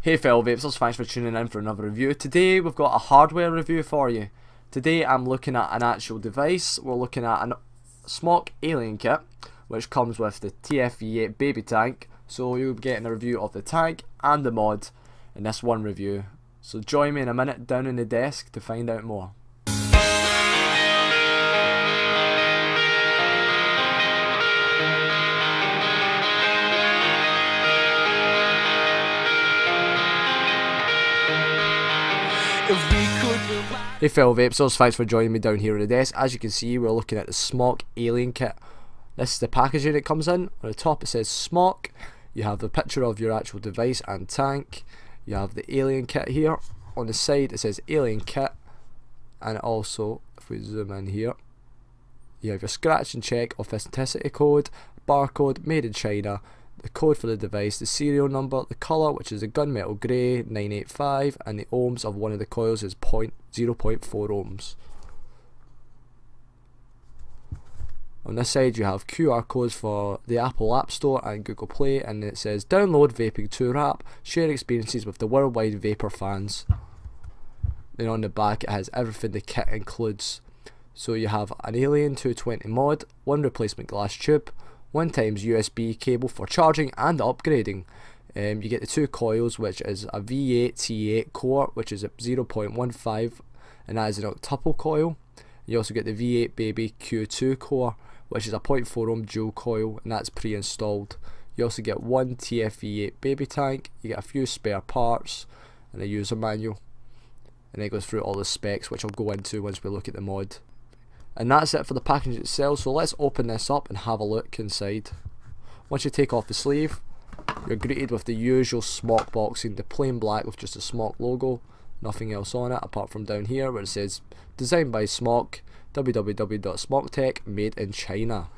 Hey fellow vapers, thanks for tuning in for another review. Today we've got a hardware review for you. Today I'm looking at an actual device. We're looking at a Smok Alien Kit, which comes with the TFV8 baby tank. So you'll be getting a review of the tank and the mod in this one review. So join me in a minute down in the desk to find out more. Hey fellow vapers, thanks for joining me down here at the desk. As you can see, we're looking at the Smok Alien Kit. This is the packaging it comes in. On the top it says Smok. You have the picture of your actual device and tank. You have the Alien Kit here. On the side it says Alien Kit. And also, if we zoom in here, you have your scratch and check authenticity code, barcode, made in China, the code for the device, the serial number, the colour, which is a gunmetal grey 985, and the ohms of one of the coils is 0.4 ohms. On this side you have QR codes for the Apple App Store and Google Play, and it says download Vaping 2 app, share experiences with the worldwide vapor fans. Then on the back it has everything the kit includes. So you have an Alien 220 mod, one replacement glass tube, 1x USB cable for charging and upgrading. You get the two coils, which is a V8 T8 core, which is at 0.15, and that is an octuple coil. You also get the V8 Baby Q2 core, which is a 0.4 ohm dual coil, and that's pre-installed. You also get one TFV8 baby tank, you get a few spare parts, and a user manual. And then it goes through all the specs, which I'll go into once we look at the mod. And that's it for the package itself, so let's open this up and have a look inside. Once you take off the sleeve, you're greeted with the usual Smok boxing, the plain black with just a Smok logo, nothing else on it apart from down here where it says designed by Smok, www.smoktech, made in China.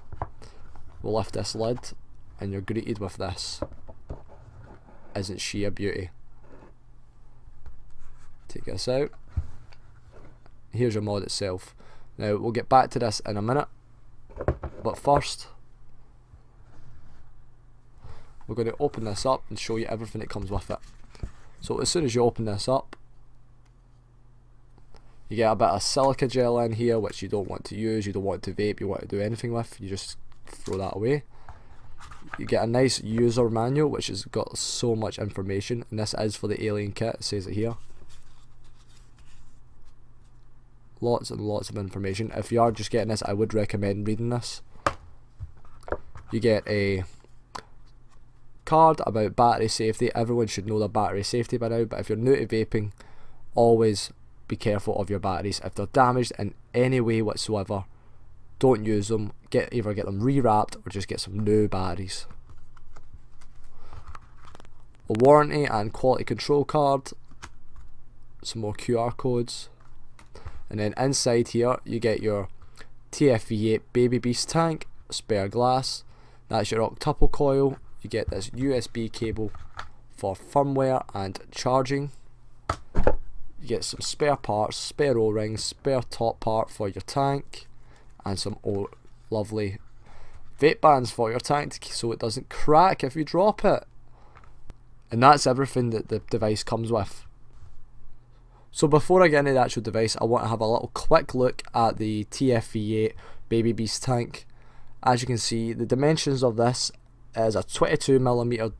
We'll lift this lid and you're greeted with this. Isn't she a beauty? Take this out. Here's your mod itself. Now we'll get back to this in a minute, but first we're going to open this up and show you everything that comes with it. So as soon as you open this up, you get a bit of silica gel in here, which you don't want to use, you don't want to vape, you want to do anything with, you just throw that away. You get a nice user manual which has got so much information, and this is for the Alien Kit, it says it here. Lots and lots of information. If you are just getting this, I would recommend reading this. You get a card about battery safety. Everyone should know their battery safety by now, but if you're new to vaping, always be careful of your batteries. If they're damaged in any way whatsoever, don't use them. Either get them rewrapped or just get some new batteries. A warranty and quality control card, some more QR codes. And then inside here you get your TFV8 Baby Beast tank, spare glass, that's your octuple coil, you get this USB cable for firmware and charging, you get some spare parts, spare O-rings, spare top part for your tank, and some lovely vape bands for your tank so it doesn't crack if you drop it. And that's everything that the device comes with. So before I get into the actual device, I want to have a little quick look at the TFV8 Baby Beast tank. As you can see, the dimensions of this is a 22mm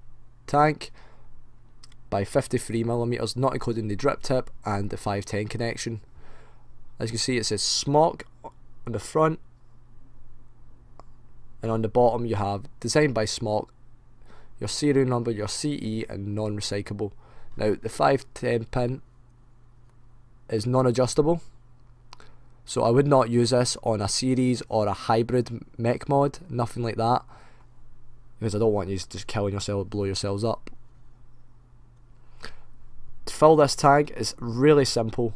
tank by 53mm, not including the drip tip and the 510 connection. As you can see, it says Smok on the front, and on the bottom you have designed by Smok, your serial number, your CE, and non-recyclable. Now the 510 pin is non-adjustable, so I would not use this on a series or a hybrid mech mod, nothing like that, because I don't want you just killing yourself, blow yourselves up. To fill this tank is really simple.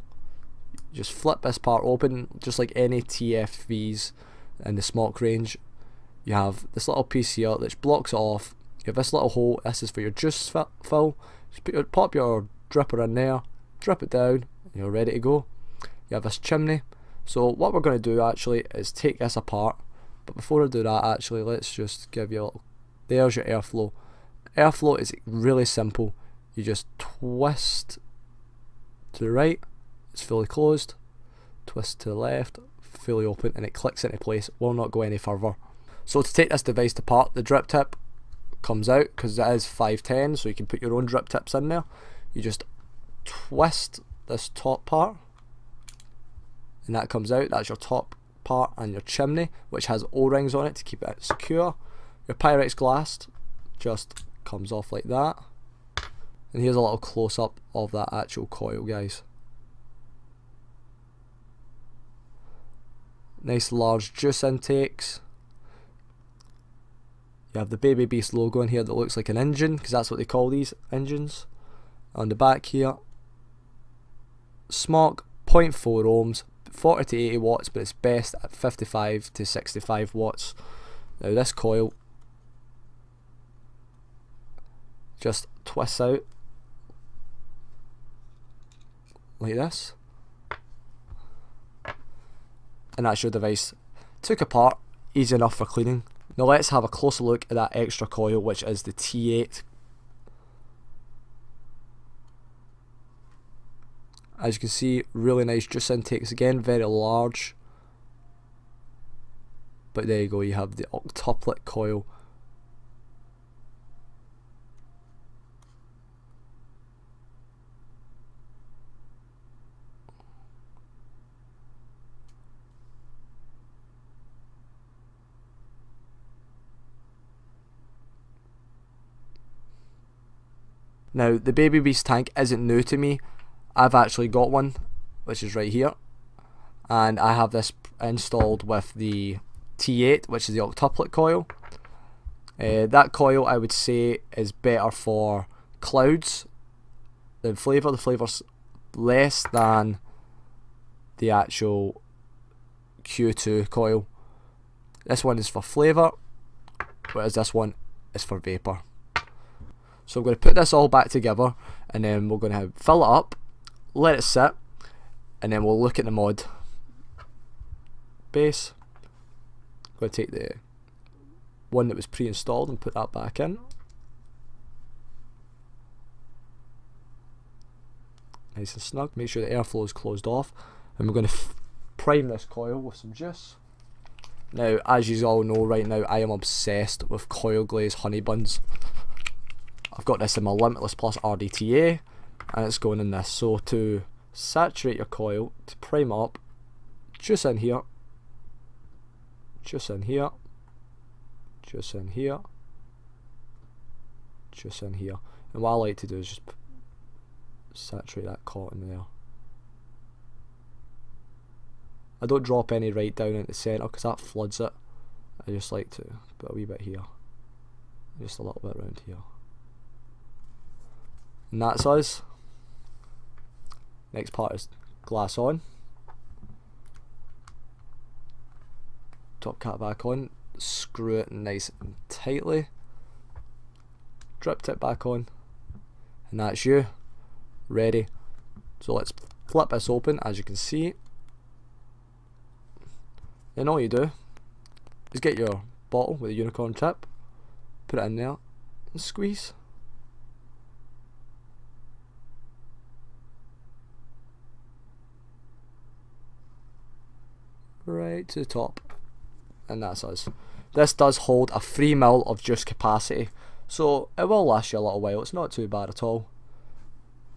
You just flip this part open, just like any TFVs in the Smok range. You have this little piece here which blocks it off. You have this little hole, this is for your juice fill. Just pop your dripper in there, drip it down, you're ready to go. You have this chimney. So what we're going to do actually is take this apart, but before I do that actually, let's just give you a little, there's your airflow. Airflow is really simple. you just twist to the right, it's fully closed, twist to the left, fully open, and it clicks into place, will not go any further. So to take this device apart, the drip tip comes out because it is 510, so you can put your own drip tips in there. You just twist this top part and that comes out. That's your top part and your chimney, which has O-rings on it to keep it secure. Your Pyrex glass just comes off like that, and here's a little close-up of that actual coil, guys. Nice large juice intakes. You have the Baby Beast logo in here that looks like an engine, because that's what they call these engines. On the back here, Smok 0.4 ohms, 40 to 80 watts, but it's best at 55 to 65 watts. Now this coil just twists out like this, and that's your device. Took apart, easy enough for cleaning. Now let's have a closer look at that extra coil, which is the T8. As you can see, really nice juice intakes again, very large. But there you go, you have the octuplet coil. Now the Baby Beast tank isn't new to me. I've actually got one, which is right here, and I have this installed with the T8, which is the octuplet coil. That coil I would say is better for clouds than flavour. The flavour's less than the actual Q2 coil. This one is for flavour, whereas this one is for vapour. So I'm going to put this all back together, and then we're going to fill it up, let it sit, and then we'll look at the mod base. I'm going to take the one that was pre-installed and put that back in. Nice and snug. Make sure the airflow is closed off, and we're going to prime this coil with some juice. Now, as you all know right now, I am obsessed with coil glaze honey buns. I've got this in my Limitless Plus RDTA, and it's going in this. So to saturate your coil, to prime up, juice in here, juice in here, juice in here, juice in here. And what I like to do is just saturate that cotton there. I don't drop any right down in the centre because that floods it. I just like to put a wee bit here, just a little bit around here. And that's us. Next part is glass on. Top cap back on. Screw it nice and tightly. Drip tip back on. And that's you. Ready. So let's flip this open, as you can see. Then all you do is get your bottle with a unicorn tip, put it in there, and squeeze. Right to the top, and that's us. This does hold a 3 ml of juice capacity, so it will last you a little while. It's not too bad at all.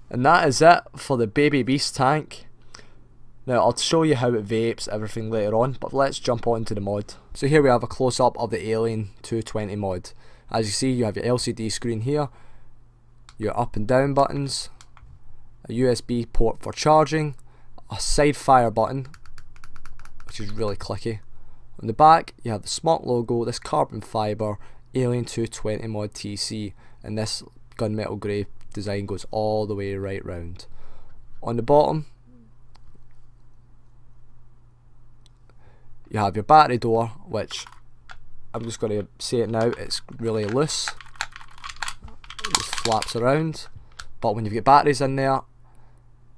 And that is it for the Baby Beast tank. Now I'll show you how it vapes everything later on, but let's jump on to the mod. So here we have a close up of the Alien 220 mod. As you see, you have your LCD screen here, your up and down buttons, a USB port for charging, a side fire button, which is really clicky. On the back you have the Smok logo, this carbon fibre Alien 220 mod TC, and this gunmetal grey design goes all the way right round. On the bottom you have your battery door, which I'm just going to say it now, it's really loose. It just flaps around, but when you get batteries in there,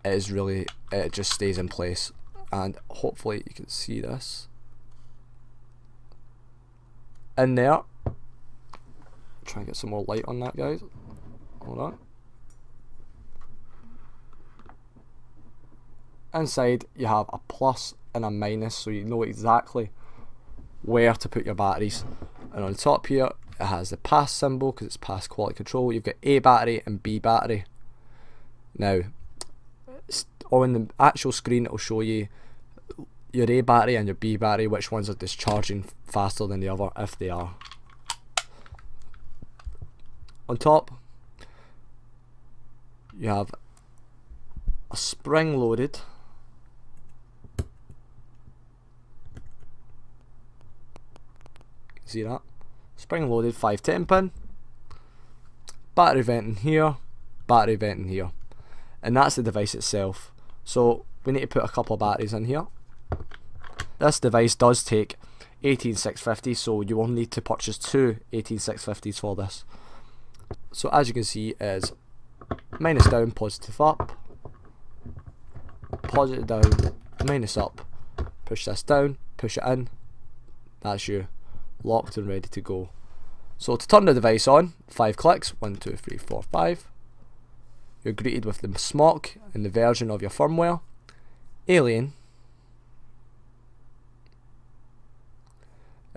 it just stays in place. And hopefully you can see this in there. Try and get some more light on that, guys. Hold on. Inside you have a plus and a minus, so you know exactly where to put your batteries. And on the top here it has the pass symbol because it's pass quality control. You've got A battery and B battery. Now on the actual screen it will show you your A battery and your B battery, which ones are discharging faster than the other, if they are. On top you have a spring loaded see that? Spring loaded 510 pin, battery vent in here, battery vent in here, and that's the device itself. So we need to put a couple of batteries in here. This device does take 18650, so you will need to purchase two 18650s for this. So as you can see is minus down, positive up, positive down, minus up, push this down, push it in, that's you locked and ready to go. So to turn the device on, 5 clicks, 1, 2, 3, 4, 5. You're greeted with the Smok and the version of your firmware, Alien,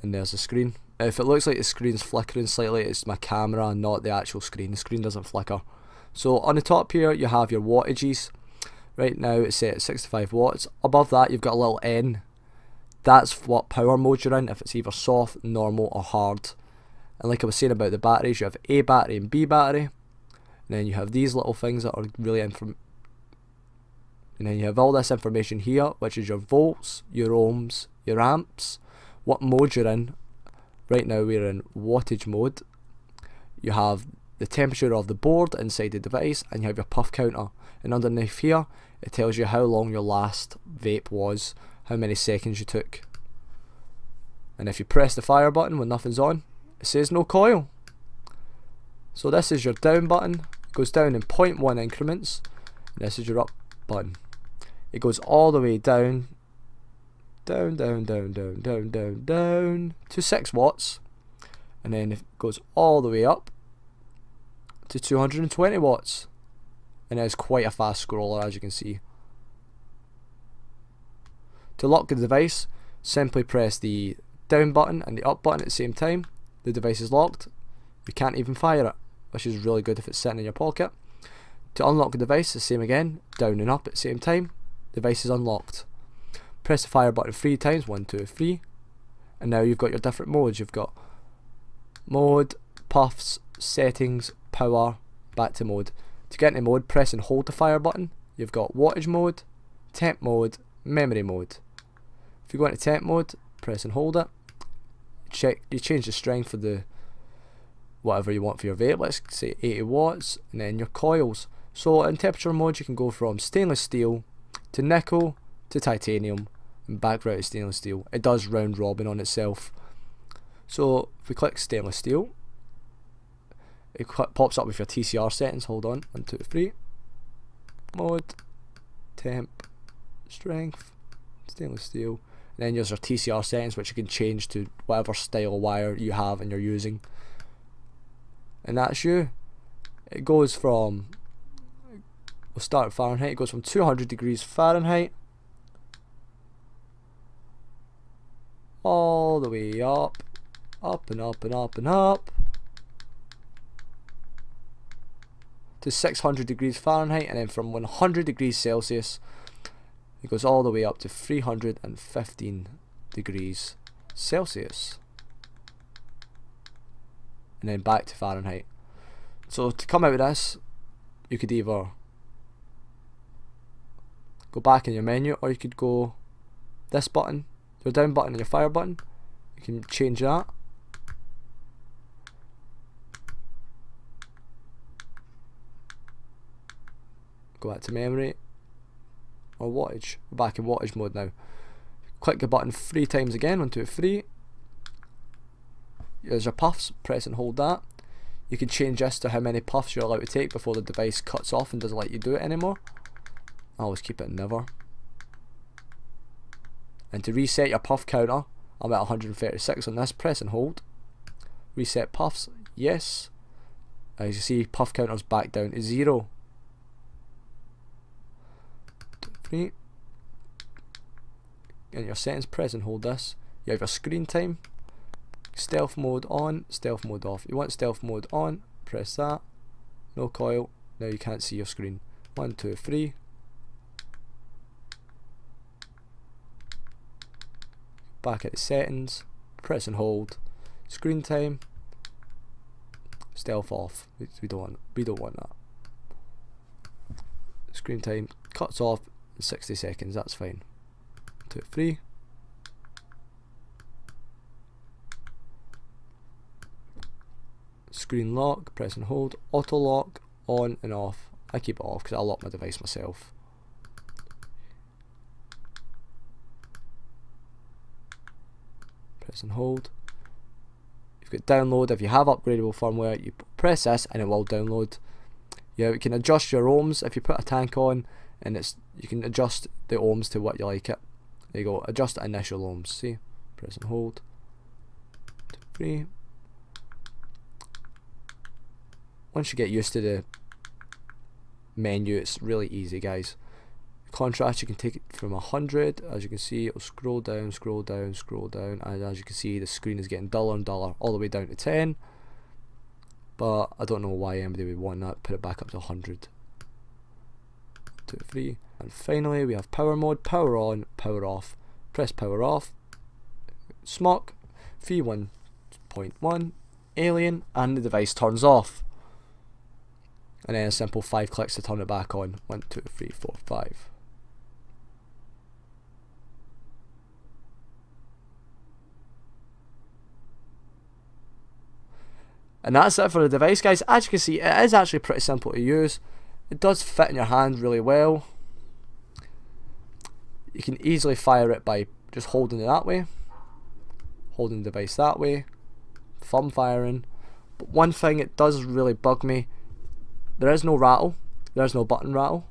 and there's the screen. If it looks like the screen's flickering slightly, it's my camera, not the actual screen. The screen doesn't flicker. So on the top here you have your wattages. Right now it's set at 65 watts. Above that you've got a little N. That's what power mode you're in, if it's either soft, normal or hard. And like I was saying about the batteries, you have A battery and B battery. And then you have these little things that are really and then you have all this information here, which is your volts, your ohms, your amps, what mode you're in. Right now we're in wattage mode. You have the temperature of the board inside the device, and you have your puff counter. And underneath here it tells you how long your last vape was, how many seconds you took. And if you press the fire button when nothing's on, it says no coil. So this is your down button, it goes down in 0.1 increments, and this is your up button. It goes all the way down, down to 6 watts, and then it goes all the way up to 220 watts, and it's quite a fast scroller, as you can see. To lock the device, simply press the down button and the up button at the same time. The device is locked. You can't even fire it, which is really good if it's sitting in your pocket. To unlock the device, the same again, down and up at the same time. Device is unlocked. Press the fire button 3 times, 1, 2, 3, and now you've got your different modes. You've got mode, puffs, settings, power, back to mode. To get into mode, press and hold the fire button. You've got wattage mode, temp mode, memory mode. If you go into temp mode, press and hold it. You change the strength for the whatever you want for your vape. Let's say 80 watts, and then your coils. So in temperature mode, you can go from stainless steel to nickel to titanium and back round to stainless steel. It does round robin on itself. So if we click stainless steel, it pops up with your TCR settings. Hold on, 1, 2, 3. Mode, temp, strength, stainless steel, and then there's your TCR settings, which you can change to whatever style wire you have and you're using. And that's you. It goes from, we'll start at Fahrenheit, it goes from 200 degrees Fahrenheit all the way up, up and up and up and up to 600 degrees Fahrenheit, and then from 100 degrees Celsius it goes all the way up to 315 degrees Celsius, and then back to Fahrenheit. So to come out of this, you could either go back in your menu, or you could go this button, your down button and your fire button. You can change that. Go back to memory or wattage. We're back in wattage mode now. Click the button 3 times again, 1, 2, 3. There's your puffs, press and hold that. You can change this to how many puffs you're allowed to take before the device cuts off and doesn't let you do it anymore. I always keep it never. And to reset your puff counter, I'm at 136 on this, press and hold. Reset puffs, yes. As you see, puff counter's back down to 0. 2, 3. in your settings, press and hold this. You have your screen time, stealth mode on, stealth mode off. You want stealth mode on, press that. No coil. Now you can't see your screen. 1, 2, 3. Back at the settings, press and hold. Screen time, stealth off. We don't want that. Screen time cuts off in 60 seconds. That's fine. 2, 3. Screen lock, press and hold. Auto lock on and off. I keep it off because I lock my device myself. Press and hold. You've got download. If you have upgradable firmware, you press this and it will download. Yeah, you can adjust your ohms if you put a tank on, and you can adjust the ohms to what you like it. There you go. Adjust the initial ohms. See, press and hold. 2, 3. Once you get used to the menu, it's really easy, guys. Contrast, you can take it from 100. As you can see, it'll scroll down, scroll down, scroll down, and as you can see, the screen is getting duller and duller all the way down to 10. But I don't know why anybody would want that. Put it back up to 100. 2, 3. And finally, we have power mode. Power on, power off. Press power off. Smok 3.1 Alien, and the device turns off. And then a simple 5 clicks to turn it back on. 1, 2, 3, 4, 5. And that's it for the device, guys. As you can see, it is actually pretty simple to use. It does fit in your hand really well. You can easily fire it by just holding it that way, holding the device that way, thumb firing. But one thing it does really bug me, there is no rattle, there's no button rattle.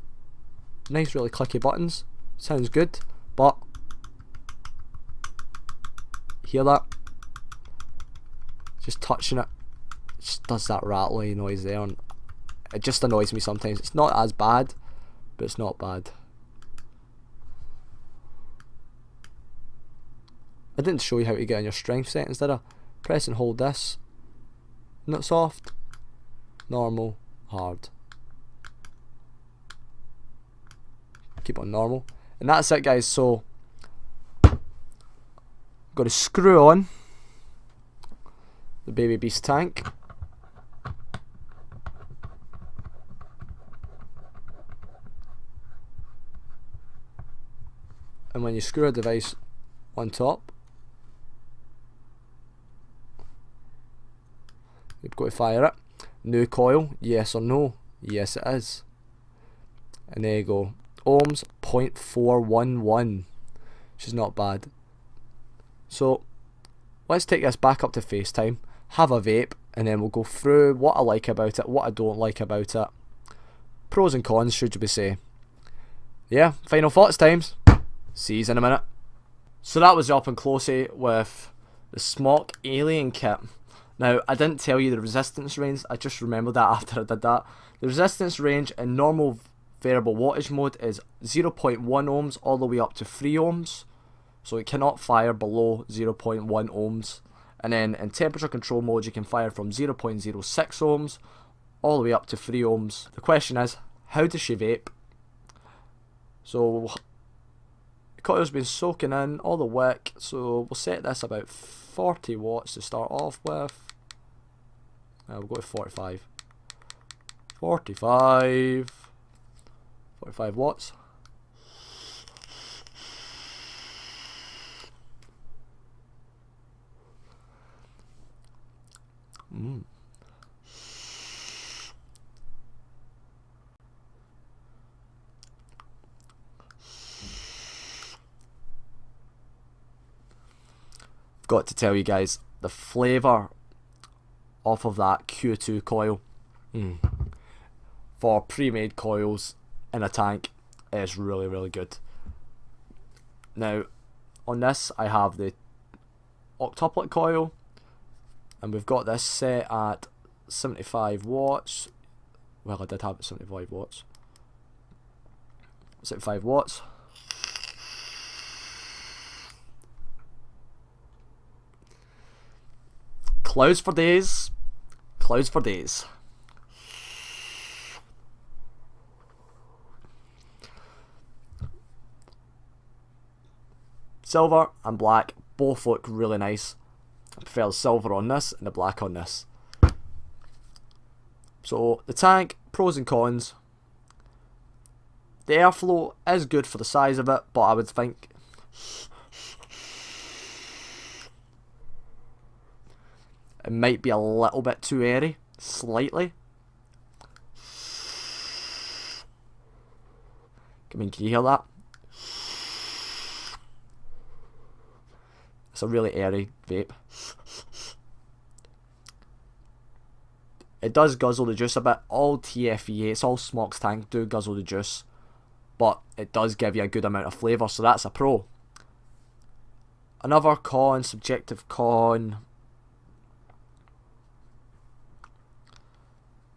Nice really clicky buttons, sounds good, but hear that? Just touching it, just does that rattly noise there, and it just annoys me sometimes. It's not as bad, but it's not bad. I didn't show you how to get on your strength settings, did I? Press and hold this. Not soft, normal, hard. Keep it on normal. And that's it, guys. So got to screw on the Baby Beast tank. And when you screw a device on top, you've got to fire it. New coil, yes or no? Yes, it is. And there you go. Ohms 0.411, which is not bad. So let's take this back up to FaceTime, have a vape, and then we'll go through what I like about it, what I don't like about it, pros and cons, should you say. Yeah, final thoughts times. See you in a minute. So that was up and closey with the Smok Alien Kit. Now, I didn't tell you the resistance range, I just remembered that after I did that. The resistance range in normal variable wattage mode is 0.1 ohms all the way up to 3 ohms. So it cannot fire below 0.1 ohms. And then in temperature control mode, you can fire from 0.06 ohms all the way up to 3 ohms. The question is, how does she vape? So the coil's been soaking in all the wick, so we'll set this about 40 watts to start off with. We'll go to 45. 45 watts. Got to tell you guys, the flavour off of that Q2 coil for pre-made coils in a tank is really, really good. Now on this I have the octuplet coil, and we've got this set at 75 watts. Well, I did have it 75 watts. 75 watts. Clouds for days. Clouds for days. Silver and black both look really nice. I prefer the silver on this and the black on this. So the tank, pros and cons. The airflow is good for the size of it, but I would think it might be a little bit too airy, slightly. I mean, can you hear that? It's a really airy vape. It does guzzle the juice a bit. All TFE8s, all Smok's tank do guzzle the juice, but it does give you a good amount of flavour, so that's a pro. Another con, subjective con,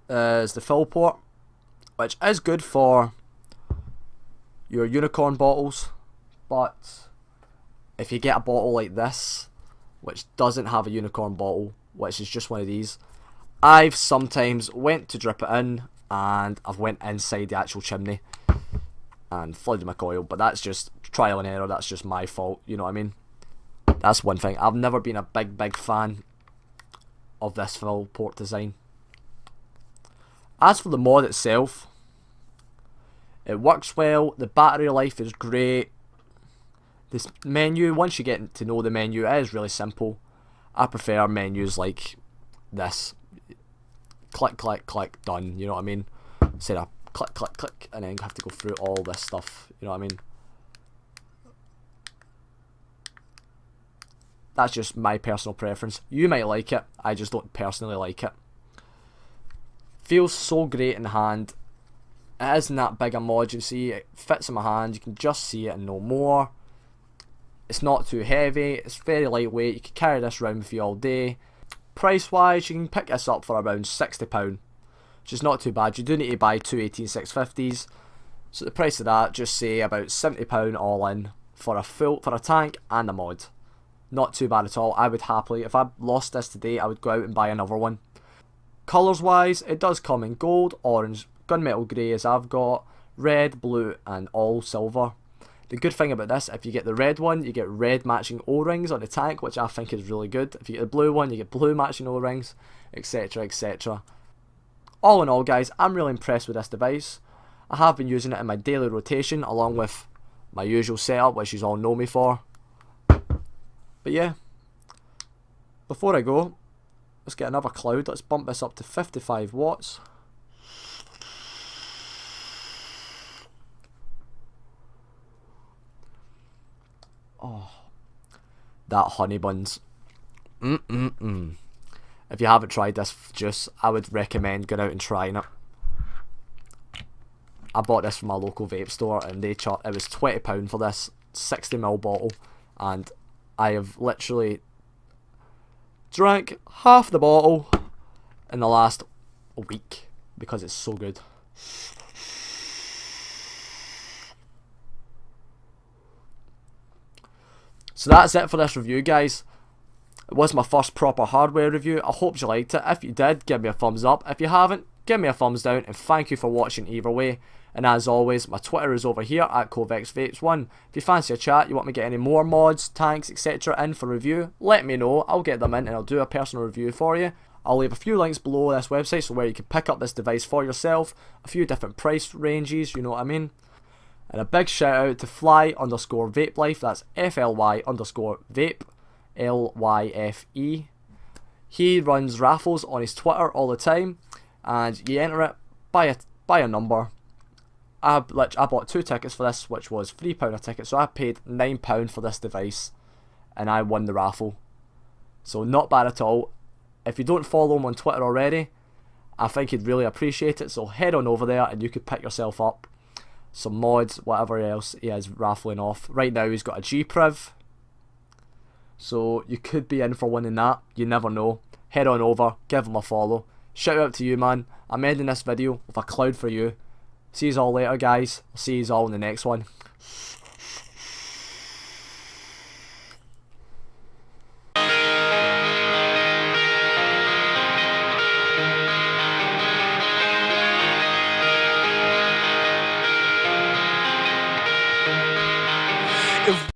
is the fill port, which is good for your unicorn bottles, but if you get a bottle like this, which doesn't have a unicorn bottle, which is just one of these, I've sometimes went to drip it in and I've went inside the actual chimney and flooded my coil, but that's just trial and error, that's just my fault, you know what I mean? That's one thing. I've never been a big fan of this fill port design. As for the mod itself, it works well, the battery life is great. This menu, once you get to know the menu, it is really simple. I prefer menus like this. Click, click, click, done, you know what I mean? Instead of click, click, click, and then have to go through all this stuff, you know what I mean? That's just my personal preference. You might like it, I just don't personally like it. Feels so great in hand. It isn't that big a mod, you see, it fits in my hand, you can just see it and no more. It's not too heavy, it's very lightweight, you can carry this around with you all day. Price wise, you can pick this up for around £60, which is not too bad. You do need to buy two 18650s, so the price of that, just say about £70 all in for a tank and a mod. Not too bad at all. I would happily, if I lost this today, I would go out and buy another one. Colours wise, it does come in gold, orange, gunmetal grey as I've got, red, blue and all silver. The good thing about this, if you get the red one, you get red matching O-rings on the tank, which I think is really good. If you get the blue one, you get blue matching O-rings, etc, etc. All in all guys, I'm really impressed with this device. I have been using it in my daily rotation along with my usual setup, which you all know me for. But yeah, before I go, let's get another cloud. Let's bump this up to 55 watts. Oh, that honey buns. If you haven't tried this juice, I would recommend going out and trying it. I bought this from my local vape store and it was £20 for this 60ml bottle, and I have literally drank half the bottle in the last week because it's so good. So that's it for this review guys. It was my first proper hardware review. I hope you liked it. If you did, give me a thumbs up. If you haven't, give me a thumbs down, and thank you for watching either way. And as always, my Twitter is over here at CovexVapes1. If you fancy a chat, you want me to get any more mods, tanks, etc. in for review, let me know. I'll get them in and I'll do a personal review for you. I'll leave a few links below this website so where you can pick up this device for yourself. A few different price ranges, you know what I mean. And a big shout out to fly_vape-life, that's FLY_vape, LYFE. He runs raffles on his Twitter all the time, and you enter it, buy a number. I bought 2 tickets for this, which was £3 a ticket, so I paid £9 for this device, and I won the raffle. So not bad at all. If you don't follow him on Twitter already, I think he'd really appreciate it, so head on over there and you could pick yourself up some mods, whatever else he is raffling off. Right now he's got a G-Priv, so you could be in for winning that, you never know. Head on over, give him a follow. Shout out to you man, I'm ending this video with a cloud for you. See you all later guys, I'll see you all in the next one. if